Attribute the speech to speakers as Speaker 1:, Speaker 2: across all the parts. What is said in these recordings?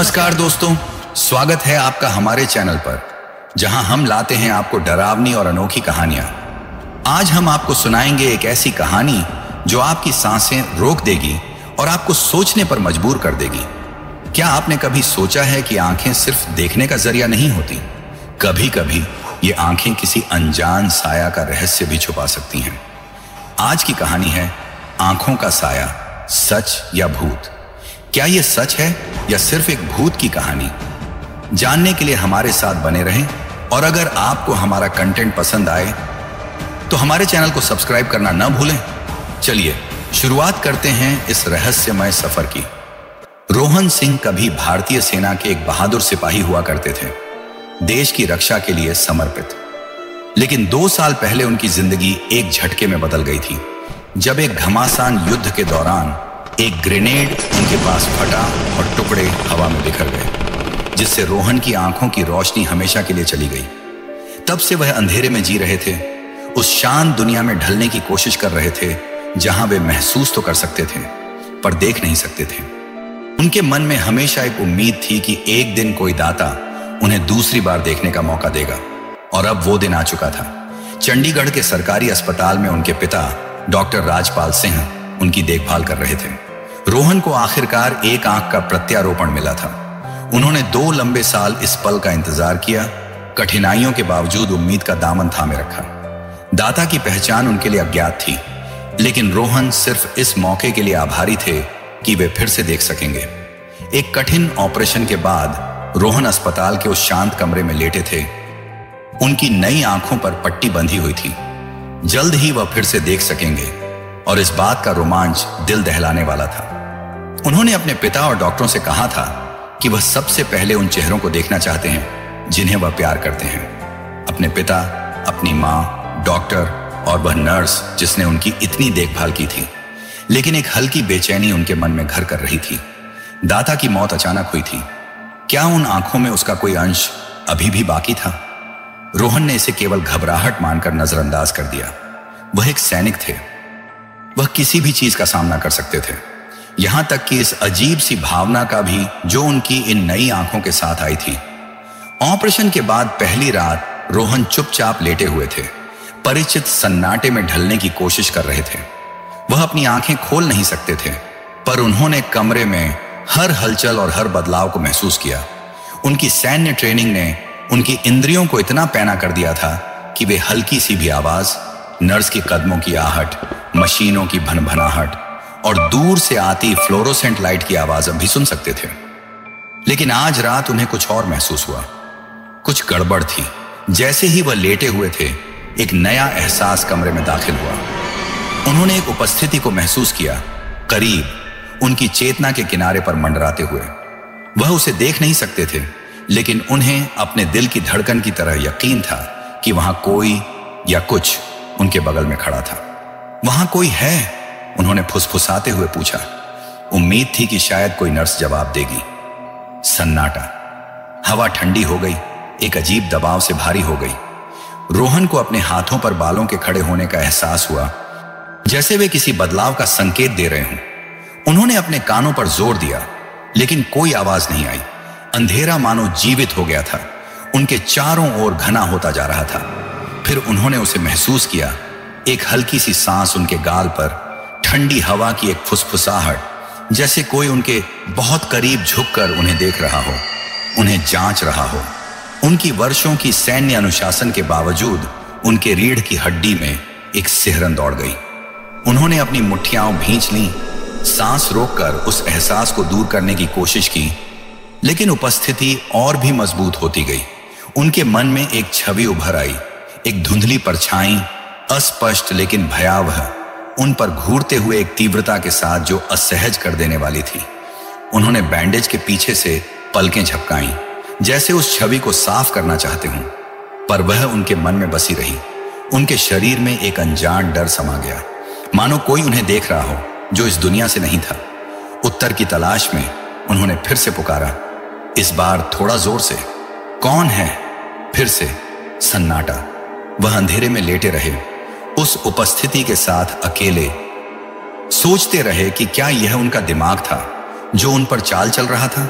Speaker 1: नमस्कार दोस्तों, स्वागत है आपका हमारे चैनल पर, जहां हम लाते हैं आपको डरावनी और अनोखी कहानियां। आज हम आपको सुनाएंगे एक ऐसी कहानी जो आपकी सांसें रोक देगी और आपको सोचने पर मजबूर कर देगी। क्या आपने कभी सोचा है कि आंखें सिर्फ देखने का जरिया नहीं होती? कभी कभी ये आंखें किसी अनजान साया का रहस्य भी छुपा सकती हैं। आज की कहानी है आंखों का साया, सच या भूत। क्या यह सच है या सिर्फ एक भूत की कहानी? जानने के लिए हमारे साथ बने रहें, और अगर आपको हमारा कंटेंट पसंद आए तो हमारे चैनल को सब्सक्राइब करना न भूलें। चलिए शुरुआत करते हैं इस रहस्यमय सफर की। रोहन सिंह कभी भारतीय सेना के एक बहादुर सिपाही हुआ करते थे, देश की रक्षा के लिए समर्पित। लेकिन 2 साल पहले उनकी जिंदगी एक झटके में बदल गई थी, जब एक घमासान युद्ध के दौरान एक ग्रेनेड उनके पास फटा और टुकड़े हवा में बिखर गए, जिससे रोहन की आंखों की रोशनी हमेशा के लिए चली गई। तब से वह अंधेरे में जी रहे थे, उस शांत दुनिया में ढलने की कोशिश कर रहे थे जहां वे महसूस तो कर सकते थे पर देख नहीं सकते थे। उनके मन में हमेशा एक उम्मीद थी कि एक दिन कोई दाता उन्हें दूसरी बार देखने का मौका देगा, और अब वो दिन आ चुका था। चंडीगढ़ के सरकारी अस्पताल में उनके पिता डॉक्टर राजपाल सिंह उनकी देखभाल कर रहे थे। रोहन को आखिरकार एक आंख का प्रत्यारोपण मिला था। उन्होंने 2 लंबे साल इस पल का इंतजार किया, कठिनाइयों के बावजूद उम्मीद का दामन थामे रखा। दाता की पहचान उनके लिए अज्ञात थी, लेकिन रोहन सिर्फ इस मौके के लिए आभारी थे कि वे फिर से देख सकेंगे। एक कठिन ऑपरेशन के बाद रोहन अस्पताल के उस शांत कमरे में लेटे थे। उनकी नई आंखों पर पट्टी बंधी हुई थी। जल्द ही वह फिर से देख सकेंगे, और इस बात का रोमांच दिल दहलाने वाला था। उन्होंने अपने पिता और डॉक्टरों से कहा था कि वह सबसे पहले उन चेहरों को देखना चाहते हैं जिन्हें वह प्यार करते हैं। अपने पिता, अपनी मां, डॉक्टर और वह नर्स जिसने उनकी इतनी देखभाल की थी। लेकिन एक हल्की बेचैनी उनके मन में घर कर रही थी। दाता की मौत अचानक हुई थी। क्या उन आंखों में उसका कोई अंश अभी भी बाकी था? रोहन ने इसे केवल घबराहट मानकर नजरअंदाज कर दिया। वह एक सैनिक थे, वह किसी भी चीज का सामना कर सकते थे, यहां तक कि इस अजीब सी भावना का भी जो उनकी इन नई आंखों के साथ आई थी। ऑपरेशन के बाद पहली रात रोहन चुपचाप लेटे हुए थे, परिचित सन्नाटे में ढलने की कोशिश कर रहे थे। वह अपनी आंखें खोल नहीं सकते थे, पर उन्होंने कमरे में हर हलचल और हर बदलाव को महसूस किया। उनकी सैन्य ट्रेनिंग ने उनकी इंद्रियों को इतना पैना कर दिया था कि वे हल्की सी भी आवाज, नर्स के कदमों की आहट, मशीनों की भनभनाहट और दूर से आती फ्लोरोसेंट लाइट की आवाज अब भी सुन सकते थे। लेकिन आज रात उन्हें कुछ और महसूस हुआ। कुछ गड़बड़ थी। जैसे ही वह लेटे हुए थे, एक नया एहसास कमरे में दाखिल हुआ। उन्होंने एक उपस्थिति को महसूस किया, करीब, उनकी चेतना के किनारे पर मंडराते हुए। वह उसे देख नहीं सकते थे, लेकिन उन्हें अपने दिल की धड़कन की तरह यकीन था कि वहां कोई या कुछ उनके बगल में खड़ा था। वहां कोई है? उन्होंने फुसफुसाते हुए पूछा। उम्मीद थी कि शायद कोई नर्स जवाब देगी। सन्नाटा। हवा ठंडी हो गई, एक अजीब दबाव से भारी हो गई। रोहन को अपने हाथों पर बालों के खड़े होने का एहसास हुआ, जैसे वे किसी बदलाव का संकेत दे रहे हों। उन्होंने अपने कानों पर जोर दिया, लेकिन कोई आवाज नहीं आई। अंधेरा मानो जीवित हो गया था, उनके चारों ओर घना होता जा रहा था। फिर उन्होंने उसे महसूस किया, एक हल्की सी सांस उनके गाल पर, ठंडी हवा की एक फुसफुसाहट, जैसे कोई उनके बहुत करीब झुककर उन्हें देख रहा हो, उन्हें जांच रहा हो। उनकी वर्षों की सैन्य अनुशासन के बावजूद उनके रीढ़ की हड्डी में एक सिहरन दौड़ गई। उन्होंने अपनी मुट्ठियां भींच लीं, सांस रोककर उस एहसास को दूर करने की कोशिश की, लेकिन उपस्थिति और भी मजबूत होती गई। उनके मन में एक छवि उभर आई, एक धुंधली परछाई, अस्पष्ट लेकिन भयावह, उन पर घूरते हुए एक तीव्रता के साथ जो असहज कर देने वाली थी। उन्होंने बैंडेज के पीछे से पलकें झपकाईं, जैसे उस छवि को साफ करना चाहते हों, पर वह उनके मन में बसी रही। उनके शरीर में एक अनजान डर समा गया, मानो कोई उन्हें देख रहा हो जो इस दुनिया से नहीं था। उत्तर की तलाश में उन्होंने फिर से पुकारा, इस बार थोड़ा जोर से। कौन है? फिर से सन्नाटा। वह अंधेरे में लेटे रहे, उस उपस्थिति के साथ अकेले। सोचते रहे कि क्या यह उनका दिमाग था जो उन पर चाल चल रहा था।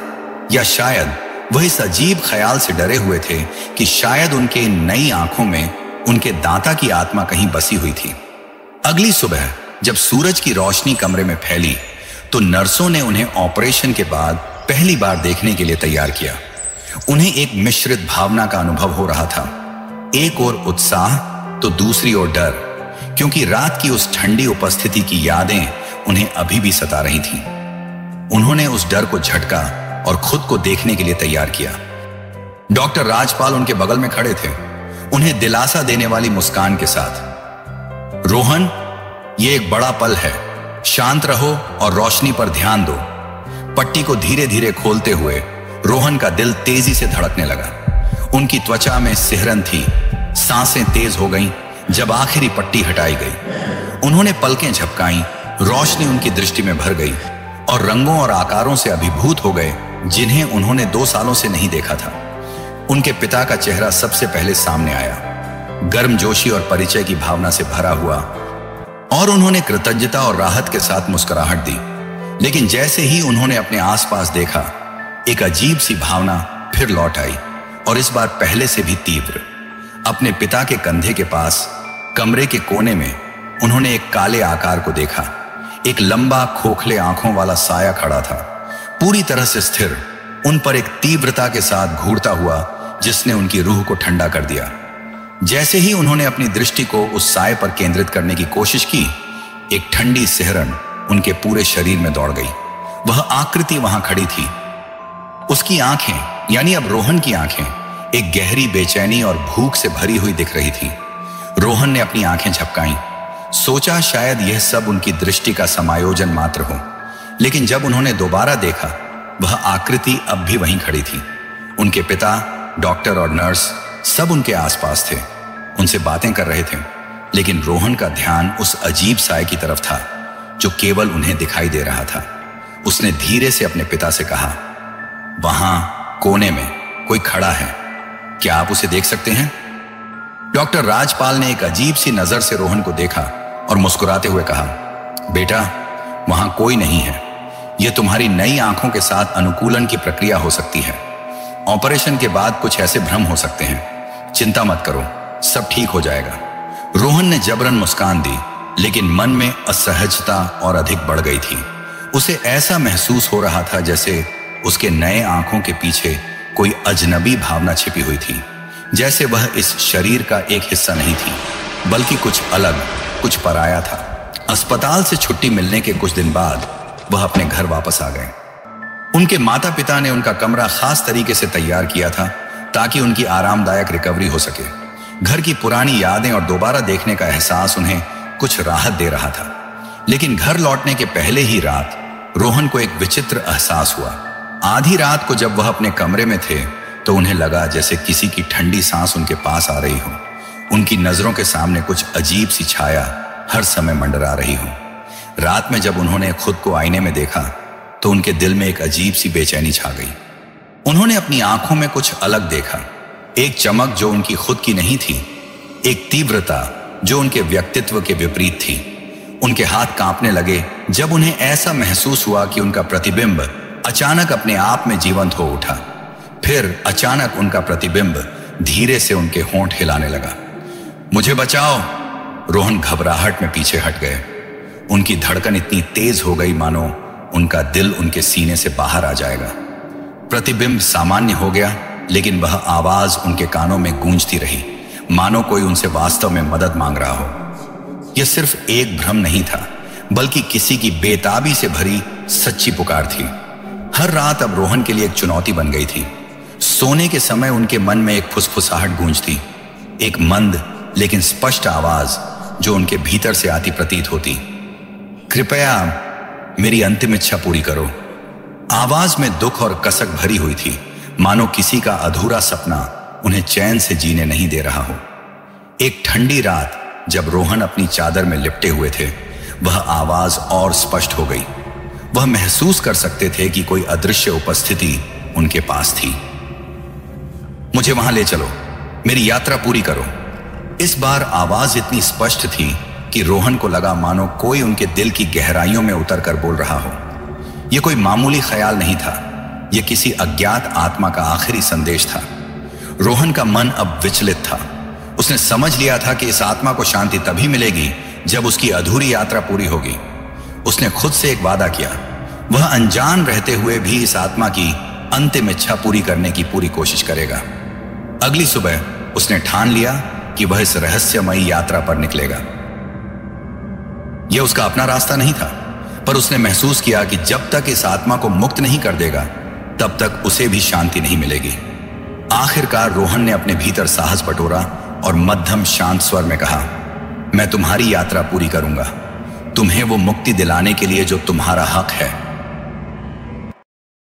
Speaker 1: या शायद वह इस अजीब ख्याल से डरे हुए थे कि शायद उनके इन नई आंखों में उनके दाता की आत्मा कहीं बसी हुई थी। अगली सुबह जब सूरज की रोशनी कमरे में फैली तो नर्सों ने उन्हें ऑपरेशन के बाद पहली बार देखने के लिए तैयार किया। उन्हें एक मिश्रित भावना का अनुभव हो रहा था, एक ओर उत्साह तो दूसरी ओर डर, क्योंकि रात की उस ठंडी उपस्थिति की यादें उन्हें अभी भी सता रही थीं। उन्होंने उस डर को झटका और खुद को देखने के लिए तैयार किया। डॉक्टर राजपाल उनके बगल में खड़े थे, उन्हें दिलासा देने वाली मुस्कान के साथ। रोहन, ये एक बड़ा पल है, शांत रहो और रोशनी पर ध्यान दो। पट्टी को धीरे धीरे खोलते हुए रोहन का दिल तेजी से धड़कने लगा। उनकी त्वचा में सिहरन थी, सांसें तेज हो गईं जब आखिरी पट्टी हटाई गई। उन्होंने पलकें झपकाईं, रोशनी उनकी दृष्टि में भर गई और रंगों और आकारों से अभिभूत हो गए जिन्हें उन्होंने 2 सालों से नहीं देखा था। उनके पिता का चेहरा सबसे पहले सामने आया, गर्मजोशी और परिचय की भावना से भरा हुआ, और उन्होंने कृतज्ञता और राहत के साथ मुस्कुराहट दी। लेकिन जैसे ही उन्होंने अपने आसपास देखा, एक अजीब सी भावना फिर लौट आई, और इस बार पहले से भी तीव्र। अपने पिता के कंधे के पास कमरे के कोने में उन्होंने एक काले आकार को देखा। एक लंबा खोखले आंखों वाला साया खड़ा था, पूरी तरह से स्थिर, उन पर एक तीव्रता के साथ घूरता हुआ जिसने उनकी रूह को ठंडा कर दिया। जैसे ही उन्होंने अपनी दृष्टि को उस साए पर केंद्रित करने की कोशिश की, एक ठंडी सिहरन उनके पूरे शरीर में दौड़ गई। वह आकृति वहां खड़ी थी। उसकी आंखें, यानी अब रोहन की आंखें, एक गहरी बेचैनी और भूख से भरी हुई दिख रही थी। रोहन ने अपनी आंखें झपकाईं, सोचा शायद यह सब उनकी दृष्टि का समायोजन मात्र हो। लेकिन जब उन्होंने दोबारा देखा, वह आकृति अब भी वहीं खड़ी थी। उनके पिता, डॉक्टर और नर्स सब उनके आसपास थे, उनसे बातें कर रहे थे। लेकिन रोहन का ध्यान उस अजीब साए की तरफ था जो केवल उन्हें दिखाई दे रहा था। उसने धीरे से अपने पिता से कहा, वहां कोने में कोई खड़ा है, क्या आप उसे देख सकते हैं? डॉक्टर राजपाल ने एक अजीब सी नजर से रोहन को देखा और मुस्कुराते हुए कहा, बेटा, वहां कोई नहीं है। यह तुम्हारी नई आंखों के साथ अनुकूलन की प्रक्रिया हो सकती है। ऑपरेशन के बाद कुछ ऐसे भ्रम हो सकते हैं। चिंता मत करो, सब ठीक हो जाएगा। रोहन ने जबरन मुस्कान दी, लेकिन मन में असहजता और अधिक बढ़ गई थी। उसे ऐसा महसूस हो रहा था जैसे उसके नए आंखों के पीछे कोई अजनबी भावना छिपी हुई थी, जैसे वह इस शरीर का एक हिस्सा नहीं थी, बल्कि कुछ अलग, कुछ पराया था। अस्पताल से छुट्टी मिलने के कुछ दिन बाद वह अपने घर वापस आ गए। उनके माता पिता ने उनका कमरा खास तरीके से तैयार किया था ताकि उनकी आरामदायक रिकवरी हो सके। घर की पुरानी यादें और दोबारा देखने का एहसास उन्हें कुछ राहत दे रहा था। लेकिन घर लौटने के पहले ही रात रोहन को एक विचित्र एहसास हुआ। आधी रात को जब वह अपने कमरे में थे तो उन्हें लगा जैसे किसी की ठंडी सांस उनके पास आ रही हो। उनकी नजरों के सामने कुछ अजीब सी छाया हर समय मंडरा रही हो। रात में जब उन्होंने खुद को आईने में देखा तो उनके दिल में एक अजीब सी बेचैनी छा गई। उन्होंने अपनी आंखों में कुछ अलग देखा, एक चमक जो उनकी खुद की नहीं थी, एक तीव्रता जो उनके व्यक्तित्व के विपरीत थी। उनके हाथ कांपने लगे जब उन्हें ऐसा महसूस हुआ कि उनका प्रतिबिंब अचानक अपने आप में जीवंत हो उठा। फिर अचानक उनका प्रतिबिंब धीरे से उनके होंठ हिलाने लगा। मुझे बचाओ! रोहन घबराहट में पीछे हट गए। उनकी धड़कन इतनी तेज हो गई मानो उनका दिल उनके सीने से बाहर आ जाएगा। प्रतिबिंब सामान्य हो गया, लेकिन वह आवाज उनके कानों में गूंजती रही, मानो कोई उनसे वास्तव में मदद मांग रहा हो। यह सिर्फ एक भ्रम नहीं था, बल्कि किसी की बेताबी से भरी सच्ची पुकार थी। हर रात अब रोहन के लिए एक चुनौती बन गई थी। सोने के समय उनके मन में एक फुसफुसाहट गूंजती, एक मंद लेकिन स्पष्ट आवाज जो उनके भीतर से आती प्रतीत होती, कृपया मेरी अंतिम इच्छा पूरी करो। आवाज में दुख और कसक भरी हुई थी, मानो किसी का अधूरा सपना उन्हें चैन से जीने नहीं दे रहा हो। एक ठंडी रात जब रोहन अपनी चादर में लिपटे हुए थे, वह आवाज और स्पष्ट हो गई। वह महसूस कर सकते थे कि कोई अदृश्य उपस्थिति उनके पास थी। मुझे वहां ले चलो, मेरी यात्रा पूरी करो। इस बार आवाज इतनी स्पष्ट थी कि रोहन को लगा मानो कोई उनके दिल की गहराइयों में उतरकर बोल रहा हो। यह कोई मामूली ख्याल नहीं था, यह किसी अज्ञात आत्मा का आखिरी संदेश था। रोहन का मन अब विचलित था। उसने समझ लिया था कि इस आत्मा को शांति तभी मिलेगी जब उसकी अधूरी यात्रा पूरी होगी। उसने खुद से एक वादा किया, वह अनजान रहते हुए भी इस आत्मा की अंतिम इच्छा पूरी करने की पूरी कोशिश करेगा। अगली सुबह उसने ठान लिया कि वह इस रहस्यमयी यात्रा पर निकलेगा। यह उसका अपना रास्ता नहीं था, पर उसने महसूस किया कि जब तक इस आत्मा को मुक्त नहीं कर देगा तब तक उसे भी शांति नहीं मिलेगी। आखिरकार रोहन ने अपने भीतर साहस बटोरा और मध्यम शांत स्वर में कहा, मैं तुम्हारी यात्रा पूरी करूंगा, तुम्हें वो मुक्ति दिलाने के लिए जो तुम्हारा हक है।